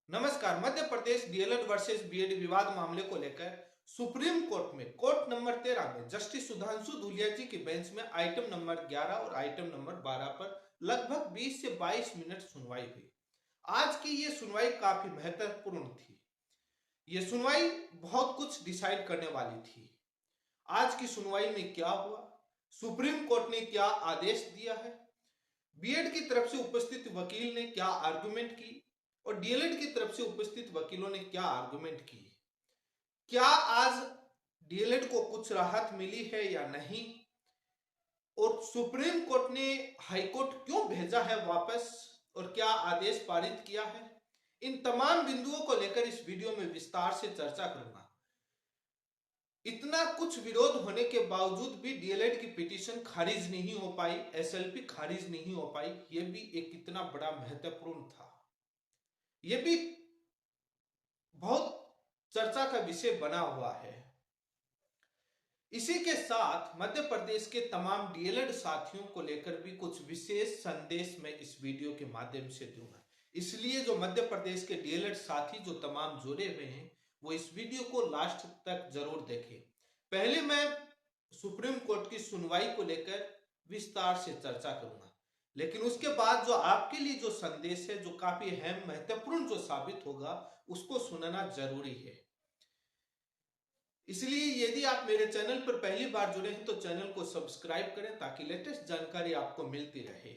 नमस्कार। Madhya Pradesh DElEd versus BEd विवाद मामले को लेकर सुप्रीम कोर्ट में कोर्ट नंबर 13 में जस्टिस सुधांशु धूलिया जी की बेंच में आइटम नंबर 11 और आइटम नंबर 12 पर लगभग 20 से 22 मिनट सुनवाई हुई। आज की ये सुनवाई काफी महत्वपूर्ण थी। ये सुनवाई बहुत कुछ डिसाइड करने वाली थी। आज की सुनवाई में क्या हुआ, सुप्रीम कोर्ट ने क्या आदेश दिया है, बीएड की तरफ से उपस्थित वकील ने क्या आर्गुमेंट की और डीएलएड की तरफ से उपस्थित वकीलों ने क्या आर्गुमेंट की, क्या आज डीएलएड को कुछ राहत मिली है या नहीं, और सुप्रीम कोर्ट ने हाईकोर्ट क्यों भेजा है वापस और क्या आदेश पारित किया है, इन तमाम बिंदुओं को लेकर इस वीडियो में विस्तार से चर्चा करूंगा। इतना कुछ विरोध होने के बावजूद भी डीएलएड की पिटीशन खारिज नहीं हो पाई, एसएलपी खारिज नहीं हो पाई, यह भी एक कितना बड़ा महत्वपूर्ण था। यह भी बहुत चर्चा का विषय बना हुआ है। इसी के साथ मध्य प्रदेश के तमाम डीएलएड साथियों को लेकर भी कुछ विशेष संदेश मैं इस वीडियो के माध्यम से दूंगा। इसलिए जो मध्य प्रदेश के डीएलएड साथी जो तमाम जुड़े हुए हैं वो इस वीडियो को लास्ट तक जरूर देखें। पहले मैं सुप्रीम कोर्ट की सुनवाई को लेकर विस्तार से चर्चा करूंगा, लेकिन उसके बाद जो आपके लिए जो संदेश है जो काफी अहम महत्वपूर्ण जो साबित होगा उसको सुनना जरूरी है। इसलिए यदि आप मेरे चैनल पर पहली बार जुड़े हैं तो चैनल को सब्सक्राइब करें ताकि लेटेस्ट जानकारी आपको मिलती रहे।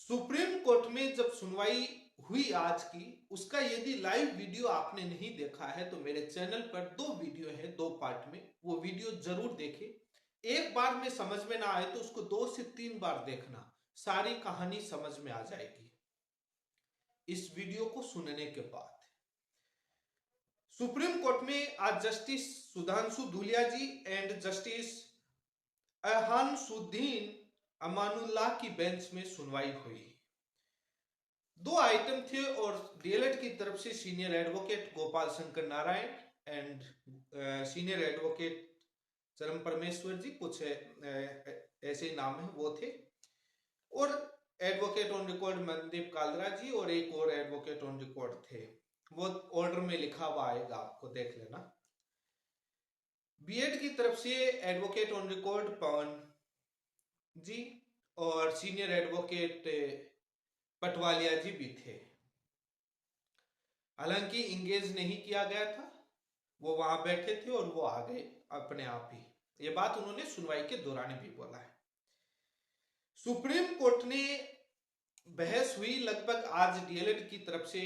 सुप्रीम कोर्ट में जब सुनवाई हुई आज की, उसका यदि लाइव वीडियो आपने नहीं देखा है तो मेरे चैनल पर 2 वीडियो है 2 पार्ट में, वो वीडियो जरूर देखें। एक बार में समझ में ना आए तो उसको 2 से 3 बार देखना, सारी कहानी समझ में आ जाएगी इस वीडियो को सुनने के बाद। सुप्रीम कोर्ट में आज justice Sudhanshu Dhulia ji and justice Ahsanuddin Amanullah की बेंच में सुनवाई हुई। 2 आइटम थे और डीएलएड की तरफ से senior advocate Gopal Shankar Narayan and senior advocate चरम परमेश्वर जी, कुछ ऐसे नाम है वो थे, और advocate on record Mandeep Kalra ji और एक और एडवोकेट ऑन रिकॉर्ड थे। वो ऑर्डर में लिखा हुआ आएगा, आपको देख लेना। बीएड की तरफ से एडवोकेट ऑन रिकॉर्ड पवन जी और सीनियर एडवोकेट पटवालिया जी भी थे। हालांकि इंगेज नहीं किया गया था, वो वहां बैठे थे और वो आ गए अपने आप ही। ये बात उन्होंने सुनवाई के दौरान भी बोला है। सुप्रीम कोर्ट ने बहस हुई, लगभग आज डीएलएड की तरफ से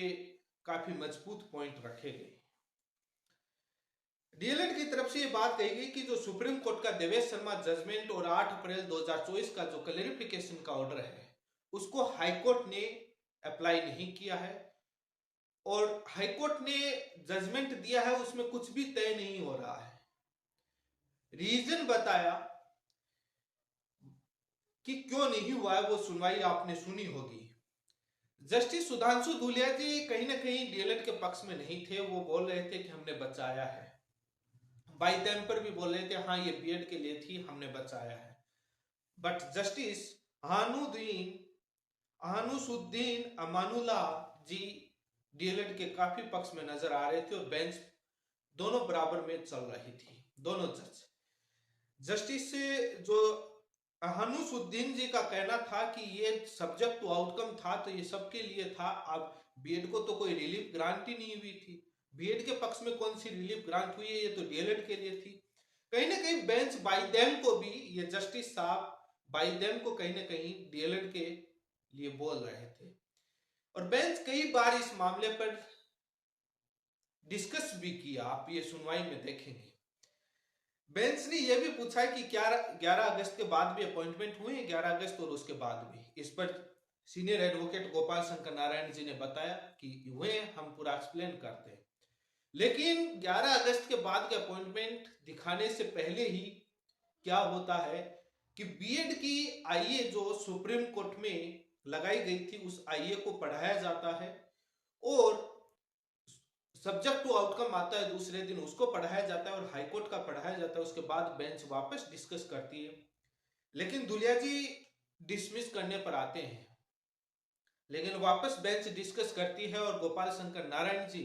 काफी मजबूत पॉइंट रखे गए। डीएलएड की तरफ से यह बात कही गई कि जो सुप्रीम कोर्ट का देवेश शर्मा जजमेंट और 8 अप्रैल 2024 का जो क्लैरिफिकेशन का ऑर्डर है उसको हाईकोर्ट ने अप्लाई नहीं किया है, और हाईकोर्ट ने जजमेंट दिया है उसमें कुछ भी तय नहीं हो रहा है। रीजन बताया कि क्यों नहीं हुआ है, वो सुनवाई आपने सुनी होगी। जस्टिस सुधांशु धूलिया जी कहीं ना कहीं डीएलएड के पक्ष में नहीं थे, वो बोल रहे थे कि हमने बचाया है, बाई टेम्पर भी बोल रहे थे हाँ ये बीएड के लिए थी, हमने बचाया है। But justice Ahsanuddin Amanullah ji DElEd के काफी पक्ष में नजर आ रहे थे और बेंच दोनों बराबर में चल रही थी, दोनों जज। जस्टिस जो अहानुसुद्दीन जी का कहना था कि ये सब्जेक्ट टू आउटकम था तो ये सबके लिए था, अब बीएड को तो कोई रिलीफ ग्रांट ही नहीं हुई थी, बीएड के पक्ष में कौन सी रिलीफ ग्रांट हुई है, ये तो डीएलएड के लिए थी। कहीं ना कहीं बेंच बाई देम को भी, ये जस्टिस साहब बाई देम को कहीं ना कहीं डीएलएड के लिए बोल रहे थे, और बेंच कई बार इस मामले पर डिस्कस भी किया, आप ये सुनवाई में देखेंगे। बेंच ने यह भी पूछा कि क्या 11 अगस्त के बाद भी अपॉइंटमेंट हुए हैं, 11 अगस्त और उसके बाद भी। इस पर सीनियर एडवोकेट गोपाल शंकर नारायण जी ने बताया कि हुए, हम पूरा एक्सप्लेन करते हैं। लेकिन 11 अगस्त के बाद के अपॉइंटमेंट दिखाने से पहले ही क्या होता है कि बीएड की आईए जो सुप्रीम कोर्ट में लगाई गई थी उस आईए को पढ़ाया जाता है, और सब्जेक्ट टू आउटकम आता है दूसरे दिन, उसको पढ़ाया जाता है और हाईकोर्ट का पढ़ाया जाता है। उसके बाद बेंच वापस डिस्कस करती है, लेकिन धुलिया जी डिसमिस करने पर आते हैं। लेकिन वापस बेंच डिस्कस करती है और गोपाल शंकर नारायण जी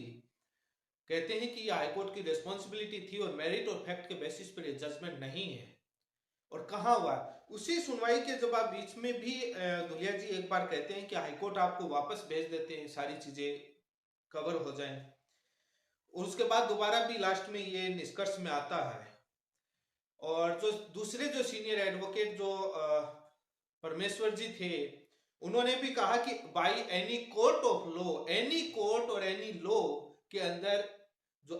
कहते हैं कि यह हाईकोर्ट की रिस्पॉन्सिबिलिटी थी और मेरिट और फैक्ट के बेसिस पर यह जजमेंट नहीं है। और कहाँ हुआ, उसी सुनवाई के जब आप बीच में भी दुलिया जी एक बार कहते हैं कि हाईकोर्ट आपको वापस भेज देते हैं, सारी चीजें कवर हो जाएं, और उसके बाद दोबारा भी लास्ट में ये निष्कर्ष में आता है। और जो दूसरे जो सीनियर एडवोकेट जो परमेश्वर जी थे, उन्होंने भी कहा कि by any court of law, any court और एनी लॉ के अंदर जो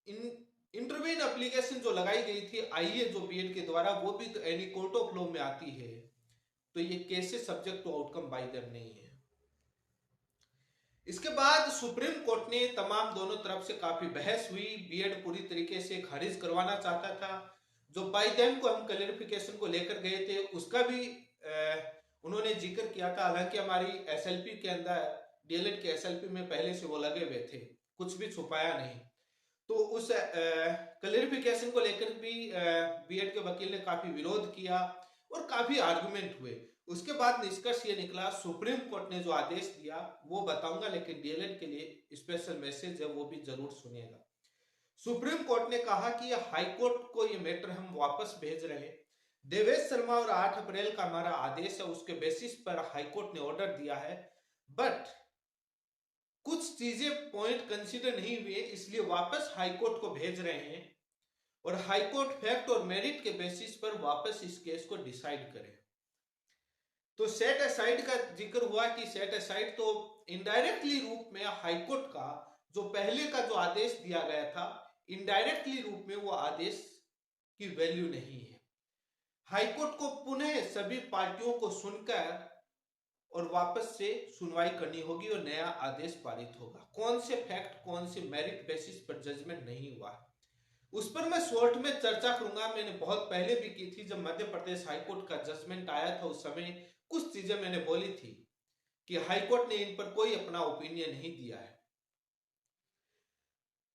इंटरवेन एप्लीकेशन जो लगाई गई थी आईए जो बीएड के द्वारा, वो भी तो एनी कोर्ट ऑफ लॉ में आती है, तो ये cases subject to outcome by them नहीं है। इसके बाद सुप्रीम कोर्ट ने तमाम दोनों तरफ से काफी बहस हुई, बीएड पूरी तरीके से खारिज करवाना चाहता था। जो बाय देम को हम क्लैरिफिकेशन को लेकर गए थे उसका भी उन्होंने जिक्र किया था। हालांकि हमारी एसएलपी के अंदर, डीएलएड के एसएलपी में पहले से वो लगे हुए थे, कुछ भी छुपाया नहीं। तो उस क्लैरिफिकेशन को लेकर भी बीएड के वकील ने काफी विरोध किया और काफी आर्गुमेंट हुए। उसके बाद निष्कर्ष ये निकला, सुप्रीम कोर्ट ने जो आदेश दिया वो बताऊंगा, लेकिन डीएलएड के लिए स्पेशल मैसेज है वो भी जरूर सुनिएगा। सुप्रीम कोर्ट ने कहा कि हाई कोर्ट को ये मैटर हम वापस भेज रहे हैं। देवेश शर्मा और 8 अप्रैल का हमारा आदेश है, उसके बेसिस पर हाई कोर्ट ने ऑर्डर दिया है, बट कुछ चीजें पॉइंट कंसीडर नहीं हुए, इसलिए वापस हाई कोर्ट को भेज रहे हैं और हाई कोर्ट फैक्ट और मेरिट के बेसिस पर वापस इस केस को डिसाइड करे। तो सेट असाइड का जिक्र हुआ कि सेट असाइड तो इनडायरेक्टली रूप में हाई कोर्ट का जो पहले का जो आदेश दिया गया था, इनडायरेक्टली रूप में वो आदेश की वैल्यू नहीं है। हाई कोर्ट को पुनः सभी पार्टियों को सुनकर और वापस से सुनवाई करनी होगी और नया आदेश पारित होगा। कौन से फैक्ट, कौन से मेरिट बेसिस पर जजमेंट नहीं हुआ, उस पर मैं शॉर्ट में चर्चा करूंगा। मैंने बहुत पहले भी की थी, जब मध्य प्रदेश हाईकोर्ट का जजमेंट आया था, उस समय कुछ चीजें मैंने बोली थी कि हाईकोर्ट ने इन पर कोई अपना ओपिनियन नहीं दिया है।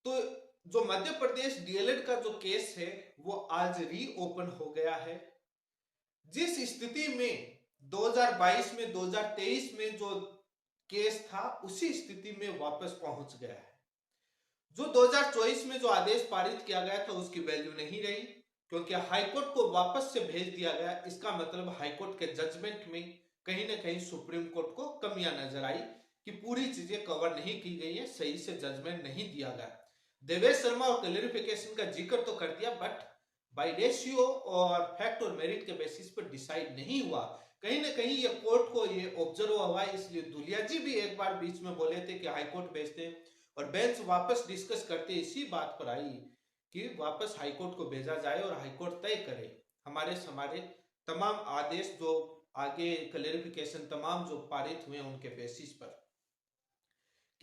तो जो मध्य प्रदेश डीएलएड का जो केस है वो आज रीओपन हो गया है। जिस स्थिति में 2022 में 2023 में जो केस था उसी स्थिति में वापस पहुंच गया है। जो 2024 में जो आदेश पारित किया गया था उसकी वैल्यू नहीं रही, क्योंकि हाईकोर्ट को वापस से भेज दिया गया। इसका मतलब हाईकोर्ट के जजमेंट में कहीं ना कहीं सुप्रीम कोर्ट को कमियां नजर आई कि पूरी चीजें कवर नहीं की गई है, सही से जजमेंट नहीं दिया गया। देवेश शर्मा और क्लैरिफिकेशन का जिक्र तो कर दिया, बट बाय रेशियो और फैक्ट और मेरिट के बेसिस पर डिसाइड नहीं हुआ। कहीं ना कहीं ये कोर्ट को ये ऑब्जर्व हुआ, इसलिए दुलिया जी भी एक बार बीच में बोले थे कि हाईकोर्ट भेजते हैं, और बेंच वापस डिस्कस करते इसी बात पर आई कि वापस हाईकोर्ट को भेजा जाए और हाईकोर्ट तय करे हमारे तमाम आदेश जो आगे क्लैरिफिकेशन तमाम जो पारित हुए उनके बेसिस पर।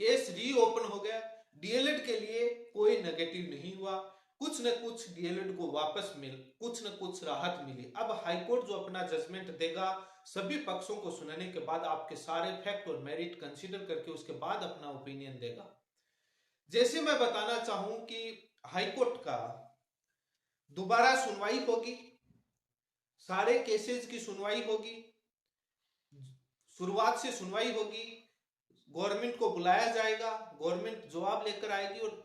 केस रीओपन हो गया। डीएलएड के लिए कोई नेगेटिव नहीं हुआ, कुछ न कुछ डीएलएड को वापस कुछ न कुछ राहत मिली। अब हाईकोर्ट जो अपना जजमेंट देगा, सभी पक्षों को सुनने के बाद आपके सारे फैक्ट और मेरिट कंसीडर करके उसके बाद अपना ओपिनियन देगा। जैसे मैं बताना चाहूं कि हाईकोर्ट का दोबारा सुनवाई होगी, सारे केसेस की सुनवाई होगी, शुरुआत से सुनवाई होगी, गवर्नमेंट को बुलाया जाएगा, गवर्नमेंट जवाब लेकर आएगी और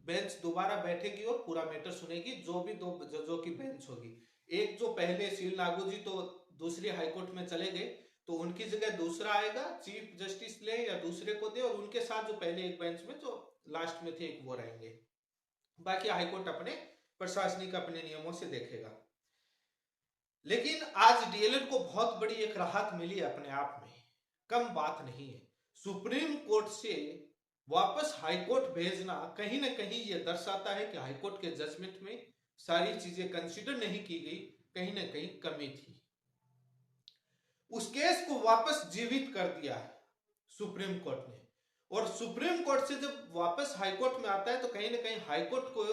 बेंच दोबारा बैठेगी और पूरा मैटर सुनेगी। जो भी 2 जजों की बेंच होगी, एक जो पहले सील नागू जी तो दूसरी हाईकोर्ट में चले गए, तो उनकी जगह दूसरा आएगा, चीफ जस्टिस ले या दूसरे को दे, और उनके साथ जो पहले एक बेंच में जो लास्ट में थे एक वो रहेंगे। बाकी हाईकोर्ट अपने प्रशासनिक अपने नियमों से देखेगा। लेकिन आज डीएलएड को बहुत बड़ी एक राहत मिली अपने आप में, कम बात नहीं है। सुप्रीम कोर्ट से वापस हाईकोर्ट भेजना कहीं ना कहीं यह दर्शाता है कि हाईकोर्ट के जजमेंट में सारी चीजें कंसीडर नहीं की गई, कहीं ना कहीं कमी थी। उस केस को वापस जीवित कर दिया है सुप्रीम कोर्ट ने, और सुप्रीम कोर्ट से जब वापस हाईकोर्ट में आता है तो कहीं ना कहीं हाईकोर्ट को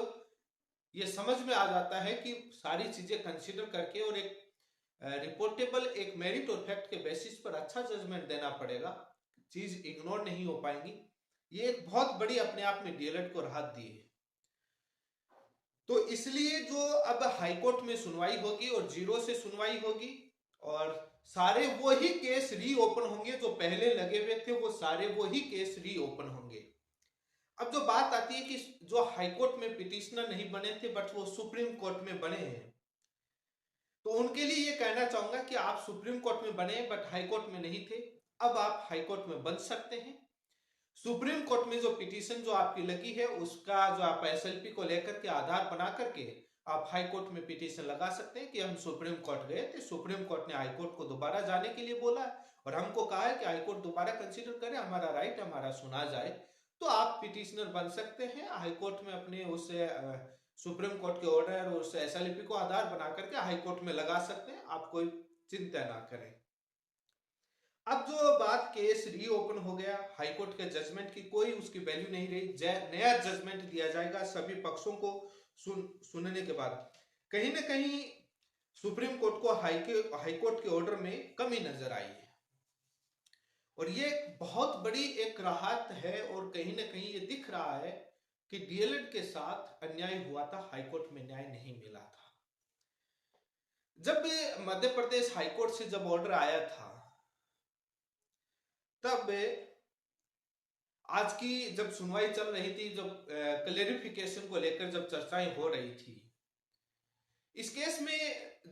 यह समझ में आ जाता है कि सारी चीजें कंसीडर करके और एक रिपोर्टेबल, एक मेरिट और फैक्ट के बेसिस पर अच्छा जजमेंट देना पड़ेगा, चीज इग्नोर नहीं हो पाएंगी। ये एक बहुत बड़ी अपने आप में डीएलएड को राहत दी है। तो इसलिए जो अब हाईकोर्ट में सुनवाई होगी और 0 से सुनवाई होगी, और सारे वही केस रीओपन होंगे, जो पहले लगे हुए थे वो सारे वही केस रीओपन होंगे। अब जो बात आती है कि जो हाईकोर्ट में पिटिशनर नहीं बने थे बट वो सुप्रीम कोर्ट में बने हैं, तो उनके लिए ये कहना चाहूंगा कि आप सुप्रीम कोर्ट में बने बट हाई कोर्ट में नहीं थे, अब आप हाई कोर्ट में बन सकते हैं। सुप्रीम कोर्ट में जो पिटीशन जो आपकी लगी है उसका जो आप एसएलपी को लेकर के आधार बना करके आप हाई कोर्ट में पिटीशन लगा सकते हैं कि हम सुप्रीम कोर्ट गए थे, सुप्रीम कोर्ट ने हाई कोर्ट को दोबारा जाने के लिए बोला है और हमको कहा है कि हाई कोर्ट दोबारा कंसीडर करे, हमारा राइट हमारा सुना जाए। तो आप पिटिशनर बन सकते हैं हाई कोर्ट में, अपने उस सुप्रीम कोर्ट के ऑर्डर और उस एसएलपी को आधार बना करके हाई कोर्ट में लगा सकते हैं, आप कोई चिंता ना करें। अब जो बात केस रीओपन हो गया, हाईकोर्ट के जजमेंट की कोई उसकी वैल्यू नहीं रही, नया जजमेंट दिया जाएगा सभी पक्षों को सुनने के बाद। कहीं ना कहीं सुप्रीम कोर्ट को हाईकोर्ट के ऑर्डर में कमी नजर आई है और ये बहुत बड़ी एक राहत है और कहीं ना कहीं ये दिख रहा है कि डीएलएड के साथ अन्याय हुआ था, हाईकोर्ट में न्याय नहीं मिला था। जब मध्य प्रदेश हाईकोर्ट से जब ऑर्डर आया था तब आज की जब सुनवाई चल रही थी, जब क्लेरिफिकेशन को लेकर जब चर्चाएं हो रही थी, इस केस में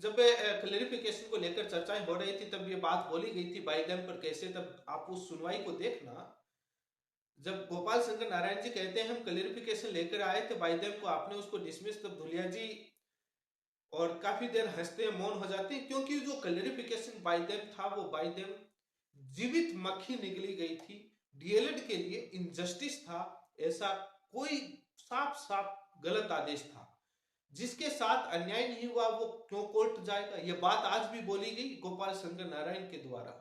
जब क्लेरिफिकेशन को लेकर चर्चाएं हो रही थी तब ये बात बोली गई थी बाइडेन पर कैसे, तब आप उस सुनवाई को देखना, जब गोपाल शंकर नारायण जी कहते हैं हम क्लेरिफिकेशन लेकर आए थे बाइडेन को, आपने उसको डिसमिस, तब धुलिया जी और काफी देर हंसते हैं, मौन हो जाते हैं, क्योंकि जो क्लेरिफिकेशन बाइडेन था वो बाइडेन जीवित मक्खी निकली गई थी, डीएलएड के लिए इनजस्टिस था, ऐसा कोई साफ साफ गलत आदेश था, जिसके साथ अन्याय नहीं हुआ वो क्यों कोर्ट जाएगा। ये बात आज भी बोली गई गोपाल शंकर नारायण के द्वारा,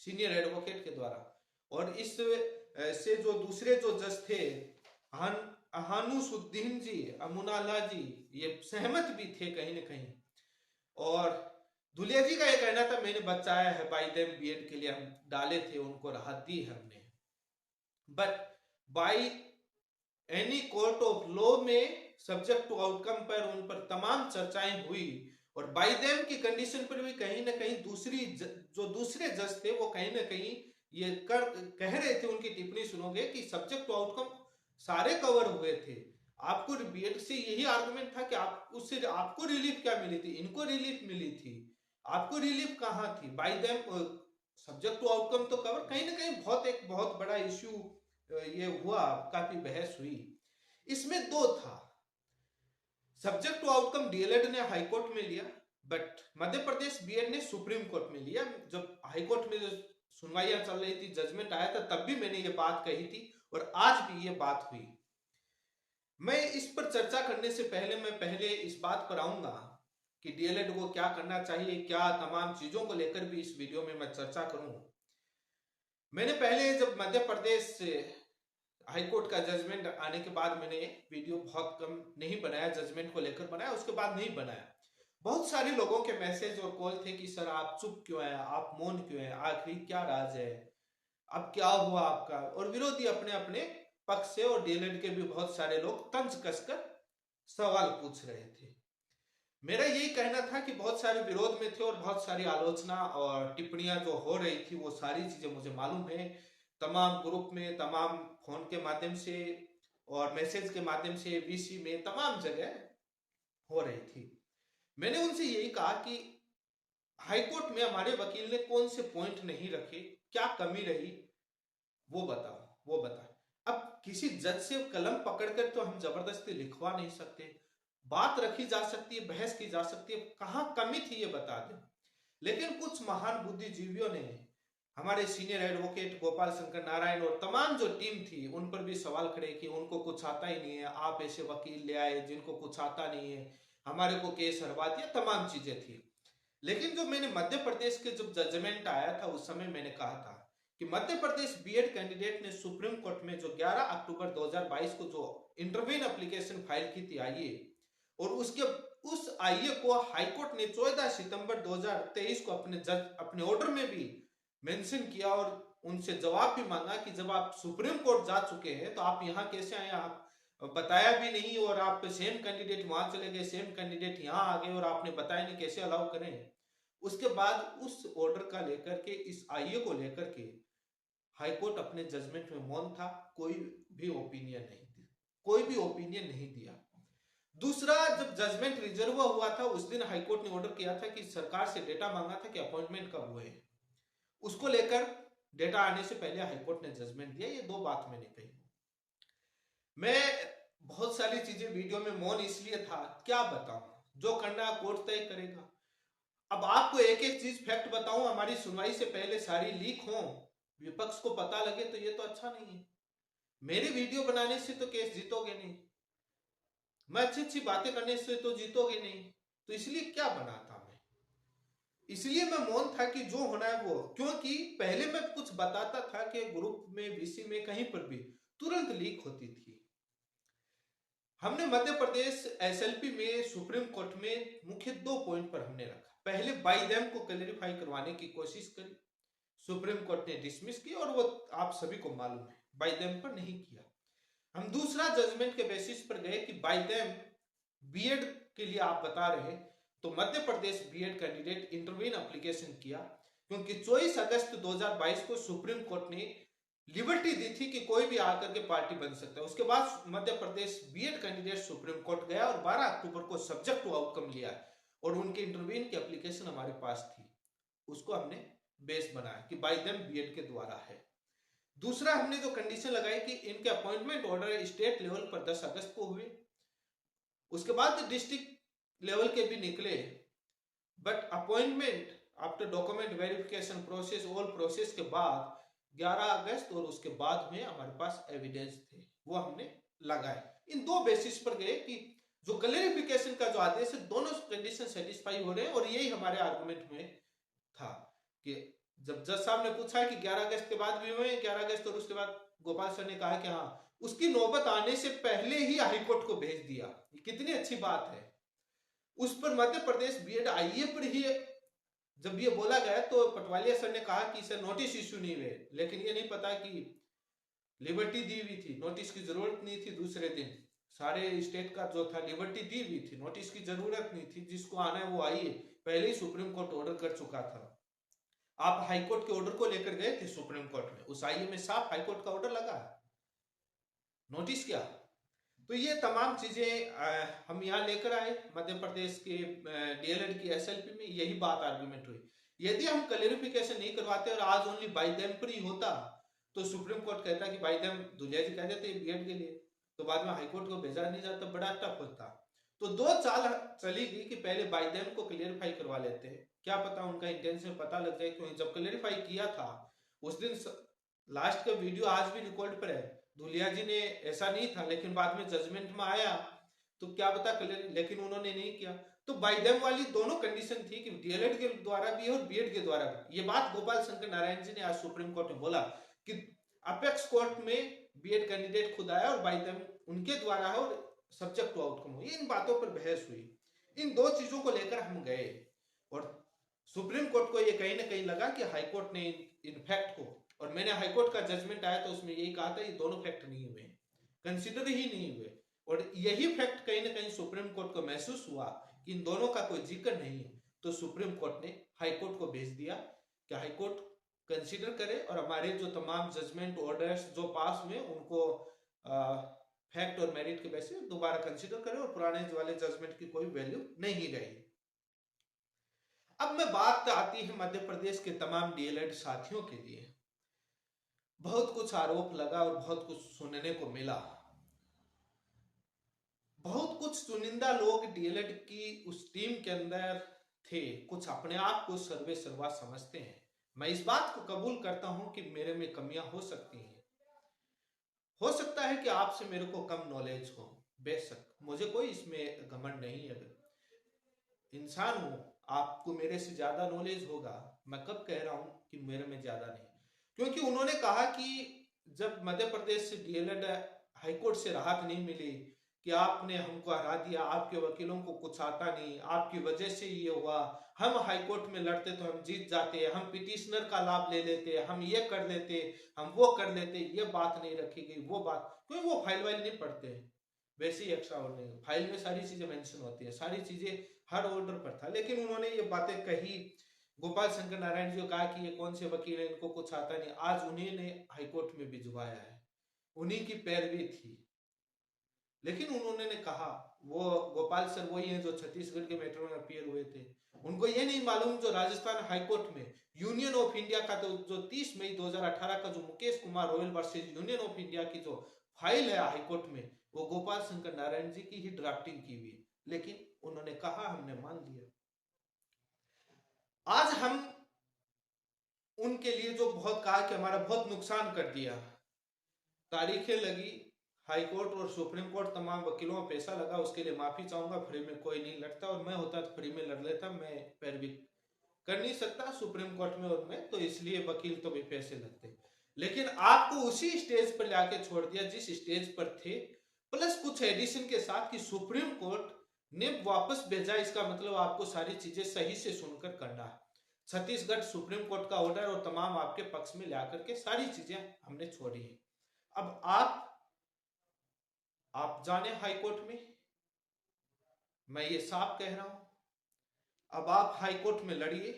सीनियर एडवोकेट के द्वारा, और इस से जो दूसरे जो जज थे हानुसुद्दीन जी, अमुनाला जी, ये सहमत भी थे कहीं ना कहीं। और धुलिया जी का ये कहना था मैंने बचाया है बाइडेन बीएड के लिए, हम डाले थे, उनको राहत दी हमने, but by any court of law में सब्जेक्ट टू आउटकम पर उन पर तमाम चर्चाएं हुई और बाइडेन की कंडीशन पर भी कहीं ना कहीं जो दूसरे जज थे वो कहीं ना कहीं ये कह रहे थे, उनकी टिप्पणी सुनोगे कि सब्जेक्ट टू आउटकम सारे कवर हुए थे, आपको बीएड से यही आर्गुमेंट था कि आप उससे आपको रिलीफ क्या मिली थी, इनको रिलीफ मिली थी, आपको रिलीफ कहां थी, by them subject to outcome तो कवर, कहीं ना कहीं एक बहुत बड़ा इश्यू ये हुआ, काफी बहस हुई। इसमें दो था, सब्जेक्ट टू आउटकम डीएलएड ने हाई कोर्ट में लिया बट मध्य प्रदेश बीएड ने सुप्रीम कोर्ट में लिया। जब हाई कोर्ट में जो सुनवाइयां चल रही थी, जजमेंट आया था, तब भी मैंने ये बात कही थी और आज भी ये बात हुई। मैं इस पर चर्चा करने से पहले इस बात पर आऊंगा कि डीएलएड को क्या करना चाहिए, क्या तमाम चीजों को लेकर भी इस वीडियो में मैं चर्चा करूं। मैंने पहले जब मध्य प्रदेश से हाईकोर्ट का जजमेंट आने के बाद मैंने वीडियो बहुत कम नहीं बनाया, जजमेंट को लेकर बनाया, उसके बाद नहीं बनाया। बहुत सारे लोगों के मैसेज और कॉल थे कि सर आप चुप क्यों हैं, आप मौन क्यों हैं, आखिर क्या राज है, अब क्या हुआ आपका, और विरोधी अपने अपने पक्ष से और डीएलएड के भी बहुत सारे लोग तंज कसकर सवाल पूछ रहे थे। मेरा यही कहना था कि बहुत सारे विरोध में थे और बहुत सारी आलोचना और टिप्पणियां जो हो रही थी वो सारी चीजें मुझे मालूम है, तमाम ग्रुप में, तमाम फोन के माध्यम से और मैसेज के माध्यम से, वीसी में, तमाम जगह हो रही थी। मैंने उनसे यही कहा कि हाईकोर्ट में हमारे वकील ने कौन से पॉइंट नहीं रखे, क्या कमी रही वो बता। अब किसी जज से कलम पकड़कर तो हम जबरदस्ती लिखवा नहीं सकते, बात रखी जा सकती है, बहस की जा सकती है, कहां कमी थी ये बता दें। लेकिन कुछ महान बुद्धिजीवियों ने, हमारे सीनियर एडवोकेट गोपाल शंकर नारायण और तमाम जो टीम थी, उन पर भी सवाल खड़े कि उनको कुछ आता ही नहीं है, आप ऐसे वकील ले आए जिनको कुछ आता नहीं है, हमारे को केस हरवा दिया, तमाम चीजें थी। लेकिन जो मैंने मध्य प्रदेश के जब जजमेंट आया था उस समय मैंने कहा था कि मध्य प्रदेश बीएड कैंडिडेट ने सुप्रीम कोर्ट में जो 11 अक्टूबर 2022 को जो इंटरवीन एप्लीकेशन फाइल की थी आईए, और उस आईए को हाईकोर्ट ने 14 सितंबर 2023 को अपने ऑर्डर में भी मेंशन किया और उनसे जवाब भी मांगा कि जब आप सुप्रीम कोर्ट जा चुके हैं तो आप यहाँ कैसे आए, आप बताया भी नहीं, और आप सेम कैंडिडेट वहां चले गए, सेम कैंडिडेट यहाँ आ गए और आपने बताया नहीं, कैसे अलाउ करें। उसके बाद उस ऑर्डर का लेकर के, इस आईए को लेकर के हाईकोर्ट अपने जजमेंट में मौन था, कोई भी ओपिनियन नहीं दी, कोई भी ओपिनियन नहीं दिया। दूसरा, जब जजमेंट रिजर्व हुआ था उस दिन हाईकोर्ट ने ऑर्डर किया था कि सरकार से डेटा मांगा था कि अपॉइंटमेंट कब हुए, उसको लेकर डेटा आने से पहले हाईकोर्ट ने जजमेंट दिया। ये दो बात मैंने कही। मैं बहुत सारी चीजें वीडियो में मौन इसलिए था, क्या बताऊं, जो करना है कोर्ट तय करेगा। अब आपको एक एक चीज फैक्ट बताऊं, हमारी सुनवाई से पहले सारी लीक हो, विपक्ष को पता लगे, तो ये तो अच्छा नहीं है। मेरे वीडियो बनाने से तो केस जीतोगे नहीं, मैं अच्छी अच्छी बातें करने से तो जीतोगे नहीं, तो इसलिए क्या बना था मैं, इसलिए मैं मौन था कि जो होना है वो, क्योंकि पहले मैं कुछ बताता था कि ग्रुप में, वीसी में, कहीं पर भी तुरंत लीक होती थी। हमने मध्य प्रदेश एसएलपी में, सुप्रीम कोर्ट में मुख्य दो पॉइंट पर हमने रखा। पहले बाइडेम को क्लैरिफाई करवाने की कोशिश करी, सुप्रीम कोर्ट ने डिसमिस की, और वो आप सभी को मालूम है, बाइडेम पर नहीं किया। हम दूसरा जजमेंट के बेसिस पर गए कि बाइडेम बीएड के लिए आप बता रहे, तो Madhya Pradesh BEd candidate intervene application किया, क्योंकि 24 अगस्त 2022 को सुप्रीम कोर्ट ने लिबर्टी दी थी कि कोई भी आकर के पार्टी बन सकता है। उसके बाद Madhya Pradesh BEd candidate supreme court गया और 12 अक्टूबर को सब्जेक्ट टू आउटकम लिया, और उनके इंटरवीन की एप्लीकेशन हमारे पास थी, उसको हमने बेस बनाया कि बाइडेम बीएड के द्वारा है। दूसरा, हमने जो कंडीशन लगाई कि इनके अपॉइंटमेंट ऑर्डर स्टेट लेवल पर 10 अगस्त को हुए, उसके बाद डिस्ट्रिक्ट लेवल के भी निकले, but appointment after document verification process, all process के बाद 11 अगस्त और उसके बाद में हमारे पास एविडेंस थे, वो हमने लगाए। इन दो बेसिस पर गए कि जो क्लैरिफिकेशन का जो आदेश है, दोनों कंडीशन सेटिस्फाई हो रहे हैं, और यही हमारे आर्गुमेंट में था कि जब जज साहब ने पूछा कि 11 अगस्त के बाद भी हुए, 11 अगस्त और उसके बाद गोपाल सर ने कहा कि हाँ, उसकी नौबत आने से पहले ही हाईकोर्ट को भेज दिया। कितनी अच्छी बात है। उस पर मध्य प्रदेश बीएड आईए पर ही जब ये बोला गया, तो पटवालिया सर ने कहा कि इसे नोटिस इश्यू नहीं हुए, लेकिन ये नहीं पता कि लिबर्टी दी हुई थी, नोटिस की जरूरत नहीं थी। दूसरे दिन सारे स्टेट का जो था लिबर्टी दी हुई थी, नोटिस की जरूरत नहीं थी, जिसको आना है वो आइए, पहले ही सुप्रीम कोर्ट ऑर्डर कर चुका था। आप हाईकोर्ट के ऑर्डर को लेकर गए थे सुप्रीम कोर्ट में, उस आईए में साफ हाईकोर्ट का ऑर्डर लगा है, नोटिस क्या। तो ये तमाम चीजें हम यहाँ लेकर आए मध्य प्रदेश के डीएलएड की एसएलपी में, यही बात आर्गुमेंट हुई। यदि हम क्लैरिफिकेशन नहीं करवाते और आज ओनली बाइडेम पर ही होता, तो सुप्रीम कोर्ट कहता कि बाइडेम दुलिया जी कह देते बीएड के लिए, तो बाद में हाईकोर्ट को भेजा नहीं जाता, बड़ा टफ होता। तो दो चाल चली गई कि पहले बाइडेम को क्लियरिफाई करवा लेते हैं, क्या पता उनका इंटेंशन पता लग जाए, क्योंकि जब क्लियरिफाई किया था उस दिन, लास्ट का वीडियो आज भी रिकॉर्ड पर है, धुलिया जी ने ऐसा नहीं था, लेकिन बाद में जजमेंट में आया तो क्या पता क्लियर, लेकिन उन्होंने नहीं किया। तो बाइडेम वाली दोनों कंडीशन थी कि डीएलएड के द्वारा भी और बीएड के द्वारा भी। ये बात गोपाल शंकर नारायण जी ने आज सुप्रीम कोर्ट में बोला कि अपेक्स कोर्ट में बीएड कैंडिडेट खुद आया और बाइडेम उनके द्वारा है और सब्जेक्ट टू आउटकम हुई। इन बातों पर बहस हुई, इन दो चीजों को लेकर हम गए, और सुप्रीम कोर्ट को ये कहीं ना कहीं लगा कि हाईकोर्ट ने इन फैक्ट को, और मैंने हाईकोर्ट का जजमेंट आया तो उसमें यही कहा था ये दोनों फैक्ट नहीं हुए, कंसिडर ही नहीं हुए, और यही फैक्ट कहीं ना कहीं सुप्रीम कोर्ट को महसूस हुआ कि इन दोनों का कोई जिक्र नहीं है, तो सुप्रीम कोर्ट ने हाईकोर्ट को भेज दिया कि हाईकोर्ट कंसिडर करे और हमारे जो तमाम जजमेंट ऑर्डर्स जो पास हुए उनको फैक्ट और मेरिट के बेसिस दोबारा कंसिडर करे, और पुराने वाले जजमेंट की कोई वैल्यू नहीं रही। अब मैं बात आती है मध्य प्रदेश के तमाम डीएलएड साथियों के लिए। बहुत कुछ आरोप लगा और बहुत कुछ सुनने को मिला, बहुत कुछ चुनिंदा लोग डीएलएड की उस टीम के अंदर थे, कुछ अपने आप को सर्वे सर्वा समझते हैं। मैं इस बात को कबूल करता हूं कि मेरे में कमियां हो सकती हैं, हो सकता है कि आपसे मेरे को कम नॉलेज हो, बेशक मुझे कोई इसमें घमंड नहीं है, इंसान हूं, आपको मेरे से ज्यादा नॉलेज होगा। मैं कब कह रहा हूं कि मेरे में ज्यादा नहीं, क्योंकि उन्होंने कहा कि जब मध्य प्रदेश से डीएलएड हाईकोर्ट से राहत नहीं मिली कि आपने हमको हरा दिया, आपके वकीलों को कुछ आता नहीं, आपकी वजह से ये हुआ, हम हाईकोर्ट में लड़ते तो हम जीत जाते, हम पिटिशनर का लाभ ले लेते, हम ये कर लेते, हम वो कर लेते, ये बात नहीं रखी गई, वो बात, क्योंकि वो फाइल वाइल नहीं पढ़ते हैं, वैसे ही एक्स्ट्रा ऑर्डिनरी फाइल में सारी चीजें मेंशन होती है, सारी चीजें हर ऑर्डर पर था। लेकिन उन्होंने ये बातें कही गोपाल शंकर नारायण जी को कहा कि ये कौन से वकील है, इनको कुछ आता नहीं। आज उन्हीं ने हाईकोर्ट में भिजवाया है, उन्हीं की पैरवी थी। लेकिन उन्होंने कहा, वो गोपाल सर वही हैं जो छत्तीसगढ़ के मैटर में अपीयर हुए थे। उनको ये नहीं मालूम जो राजस्थान हाईकोर्ट में यूनियन ऑफ इंडिया का जो 30 मई 2018 का जो Mukesh Kumar royal versus union of India की जो फाइल है हाईकोर्ट में, वो गोपाल शंकर नारायण जी की ही ड्राफ्टिंग की हुई। लेकिन उन्होंने कहा, हमने मान लिया। आज हम उनके लिए जो बहुत कहा कि हमारा बहुत नुकसान कर दिया, तारीखें लगी, हाई कोर्ट और सुप्रीम कोर्ट, तमाम वकीलों में पैसा लगा, उसके लिए माफी चाहूंगा। फ्री में कोई नहीं लड़ता, और मैं होता तो फ्री में लड़ लेता। मैं पैरवी कर नहीं सकता सुप्रीम कोर्ट में और मैं, तो इसलिए वकील तो भी पैसे लगते। लेकिन आपको उसी स्टेज पर लाके छोड़ दिया जिस स्टेज पर थे, प्लस कुछ एडिशन के साथ कि सुप्रीम कोर्ट ने वापस भेजा। इसका मतलब आपको सारी चीजें सही से सुनकर करना है। छत्तीसगढ़ सुप्रीम कोर्ट का ऑर्डर और तमाम आपके पक्ष में ला करके सारी चीजें हमने छोड़ी है। अब आप जाने हाई कोर्ट में, मैं ये साफ कह रहा हूं। अब आप हाई कोर्ट में लड़िए,